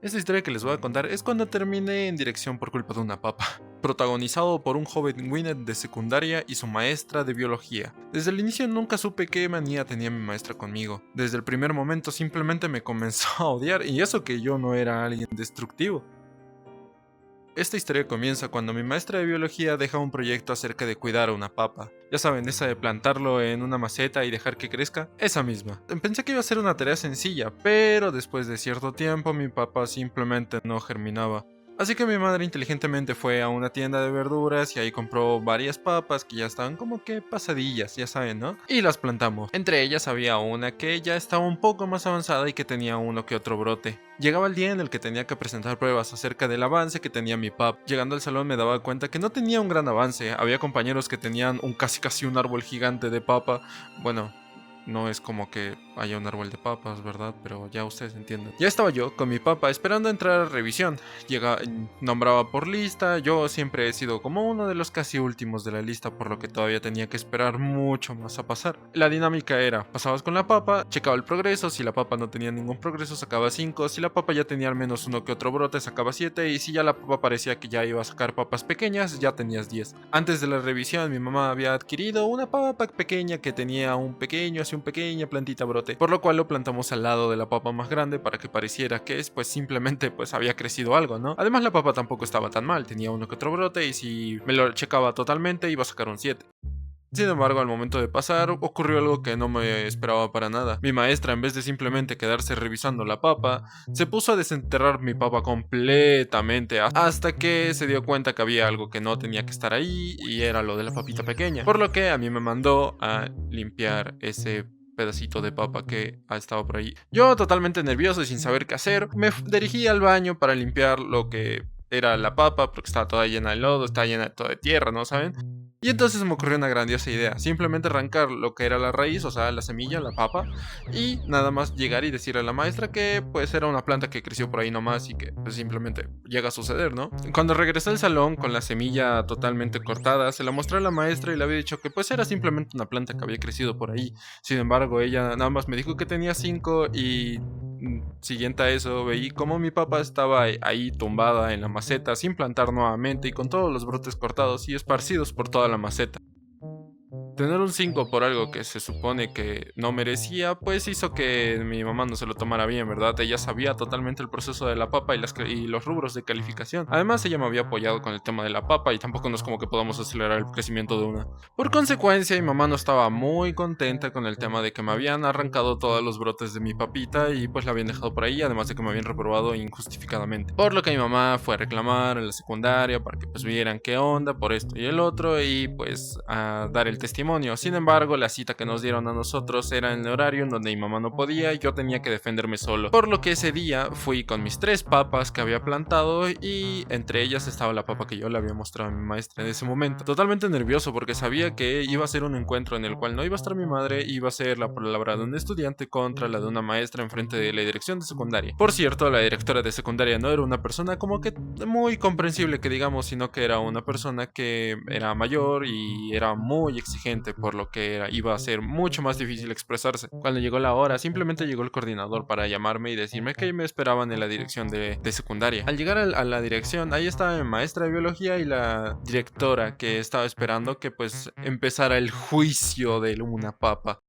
Esta historia que les voy a contar es cuando terminé en dirección por culpa de una papa, protagonizado por un joven Winnet de secundaria y su maestra de biología. Desde el inicio nunca supe qué manía tenía mi maestra conmigo. Desde el primer momento simplemente me comenzó a odiar, y eso que yo no era alguien destructivo. Esta historia comienza cuando mi maestra de biología deja un proyecto acerca de cuidar a una papa. Ya saben, esa de plantarlo en una maceta y dejar que crezca, esa misma. Pensé que iba a ser una tarea sencilla, pero después de cierto tiempo mi papa simplemente no germinaba. Así que mi madre inteligentemente fue a una tienda de verduras y ahí compró varias papas que ya estaban como que pasadillas, ya saben, ¿no? Y las plantamos. Entre ellas había una que ya estaba un poco más avanzada y que tenía uno que otro brote. Llegaba el día en el que tenía que presentar pruebas acerca del avance que tenía mi pap. Llegando al salón me daba cuenta que no tenía un gran avance. Había compañeros que tenían casi un árbol gigante de papa. Bueno, no es como que haya un árbol de papas, ¿verdad? Pero ya ustedes entienden. Ya estaba yo con mi papa esperando entrar a revisión. Nombraba por lista. Yo siempre he sido como uno de los casi últimos de la lista, por lo que todavía tenía que esperar mucho más a pasar. La dinámica era, pasabas con la papa, checaba el progreso. Si la papa no tenía ningún progreso, sacaba 5. Si la papa ya tenía al menos uno que otro brote, sacaba 7. Y si ya la papa parecía que ya iba a sacar papas pequeñas, ya tenías 10. Antes de la revisión, mi mamá había adquirido una papa pequeña que tenía un pequeña plantita brote, por lo cual lo plantamos al lado de la papa más grande para que pareciera que simplemente había crecido algo, ¿no? Además la papa tampoco estaba tan mal, tenía uno que otro brote y si me lo checaba totalmente iba a sacar un 7. Sin embargo, al momento de pasar, ocurrió algo que no me esperaba para nada. Mi maestra, en vez de simplemente quedarse revisando la papa, se puso a desenterrar mi papa completamente hasta que se dio cuenta que había algo que no tenía que estar ahí y era lo de la papita pequeña. Por lo que a mí me mandó a limpiar ese pedacito de papa que ha estado por ahí. Yo, totalmente nervioso y sin saber qué hacer, me dirigí al baño para limpiar lo que era la papa, porque estaba toda llena de lodo, estaba llena de toda de tierra, ¿no saben? Y entonces me ocurrió una grandiosa idea, simplemente arrancar lo que era la raíz, o sea, la semilla, la papa, y nada más llegar y decirle a la maestra que era una planta que creció por ahí nomás y que simplemente llega a suceder, ¿no? Cuando regresé al salón con la semilla totalmente cortada, se la mostré a la maestra y le había dicho que era simplemente una planta que había crecido por ahí. Sin embargo, ella nada más me dijo que tenía 5 y siguiente a eso veí cómo mi papa estaba ahí tumbada en la maceta sin plantar nuevamente y con todos los brotes cortados y esparcidos por toda la maceta. Tener un 5 por algo que se supone que no merecía, hizo que mi mamá no se lo tomara bien, ¿verdad? Ella sabía totalmente el proceso de la papa y los rubros de calificación. Además, ella me había apoyado con el tema de la papa y tampoco no es como que podamos acelerar el crecimiento de una. Por consecuencia, mi mamá no estaba muy contenta con el tema de que me habían arrancado todos los brotes de mi papita y la habían dejado por ahí, además de que me habían reprobado injustificadamente. Por lo que mi mamá fue a reclamar en la secundaria para que vieran qué onda por esto y el otro y a dar el testimonio. Sin embargo, la cita que nos dieron a nosotros era en el horario en donde mi mamá no podía y yo tenía que defenderme solo. Por lo que ese día fui con mis 3 papas que había plantado y entre ellas estaba la papa que yo le había mostrado a mi maestra en ese momento. Totalmente nervioso porque sabía que iba a ser un encuentro en el cual no iba a estar mi madre, iba a ser la palabra de un estudiante contra la de una maestra en frente de la dirección de secundaria. Por cierto, la directora de secundaria no era una persona como que muy comprensible que digamos, sino que era una persona que era mayor y era muy exigente, por lo que iba a ser mucho más difícil expresarse. Cuando llegó la hora, simplemente llegó el coordinador para llamarme y decirme que me esperaban en la dirección de secundaria. Al llegar a la dirección, ahí estaba mi maestra de biología y la directora que estaba esperando que empezara el juicio de una papa.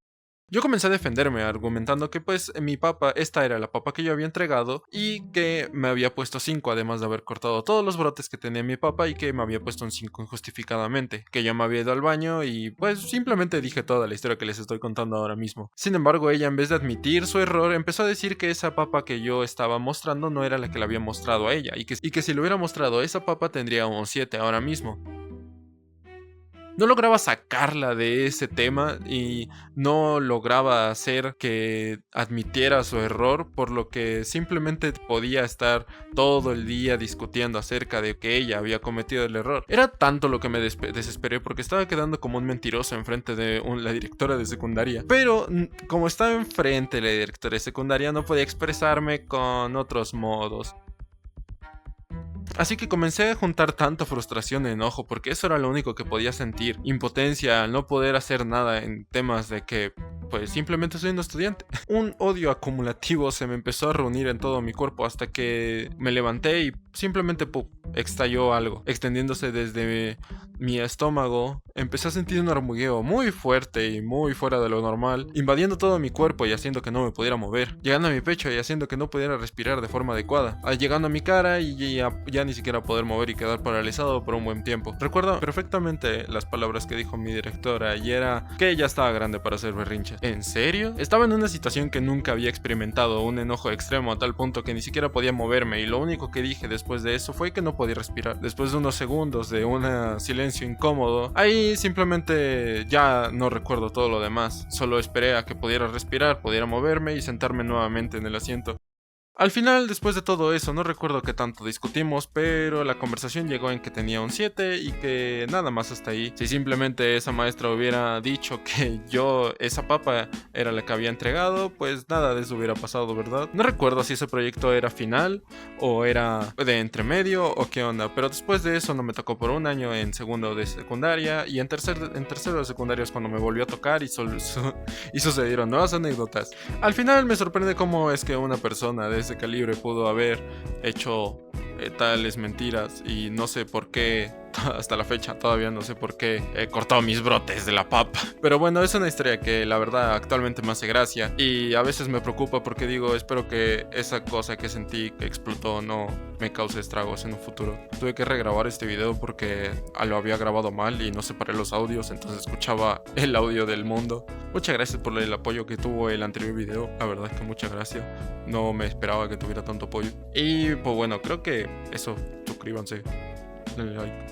Yo comencé a defenderme argumentando que mi papa, esta era la papa que yo había entregado y que me había puesto 5 además de haber cortado todos los brotes que tenía mi papa y que me había puesto un 5 injustificadamente, que yo me había ido al baño y simplemente dije toda la historia que les estoy contando ahora mismo. Sin embargo, ella en vez de admitir su error empezó a decir que esa papa que yo estaba mostrando no era la que le había mostrado a ella y que si le hubiera mostrado esa papa tendría un 7 ahora mismo. No lograba sacarla de ese tema y no lograba hacer que admitiera su error, por lo que simplemente podía estar todo el día discutiendo acerca de que ella había cometido el error. Era tanto lo que me desesperé porque estaba quedando como un mentiroso enfrente de la directora de secundaria. Pero como estaba enfrente de la directora de secundaria no podía expresarme con otros modos. Así que comencé a juntar tanta frustración y enojo porque eso era lo único que podía sentir. Impotencia al no poder hacer nada en temas de que pues simplemente soy un estudiante. Un odio acumulativo se me empezó a reunir en todo mi cuerpo hasta que me levanté y simplemente estalló algo, extendiéndose desde mi estómago. Empecé a sentir un hormigueo muy fuerte y muy fuera de lo normal, invadiendo todo mi cuerpo y haciendo que no me pudiera mover, llegando a mi pecho y haciendo que no pudiera respirar de forma adecuada, llegando a mi cara y ya ni siquiera poder mover y quedar paralizado por un buen tiempo. Recuerdo perfectamente las palabras que dijo mi directora y era que ella estaba grande para hacer berrinche. ¿En serio? Estaba en una situación que nunca había experimentado, un enojo extremo a tal punto que ni siquiera podía moverme, y lo único que dije después de eso fue que no podía respirar. Después de unos segundos de un silencio incómodo, ahí simplemente ya no recuerdo todo lo demás. Solo esperé a que pudiera respirar, pudiera moverme y sentarme nuevamente en el asiento. Al final, después de todo eso, no recuerdo qué tanto discutimos, pero la conversación llegó en que tenía un 7 y que nada más hasta ahí. Si simplemente esa maestra hubiera dicho que esa papa era la que había entregado, pues nada de eso hubiera pasado, ¿verdad? No recuerdo si ese proyecto era final o era de entremedio o qué onda, pero después de eso no me tocó por un año en segundo de secundaria, y en tercero de secundaria es cuando me volvió a tocar y sucedieron nuevas anécdotas. Al final me sorprende cómo es que una persona de ese calibre pudo haber hecho tales mentiras, y no sé por qué. Hasta la fecha todavía no sé por qué he cortado mis brotes de la papa. Pero bueno, es una historia que la verdad actualmente me hace gracia, y a veces me preocupa porque digo, espero que esa cosa que sentí que explotó no me cause estragos en un futuro. Tuve que regrabar este video porque lo había grabado mal y no separé los audios, entonces escuchaba el audio del mundo. Muchas gracias por el apoyo que tuvo el anterior video, la verdad es que muchas gracias. No me esperaba que tuviera tanto apoyo. Y pues bueno, creo que eso. Suscríbanse, denle like,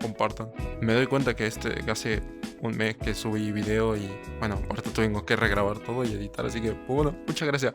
compartan. Me doy cuenta que hace un mes que subí video y bueno, ahorita tengo que regrabar todo y editar, así que pues bueno, muchas gracias.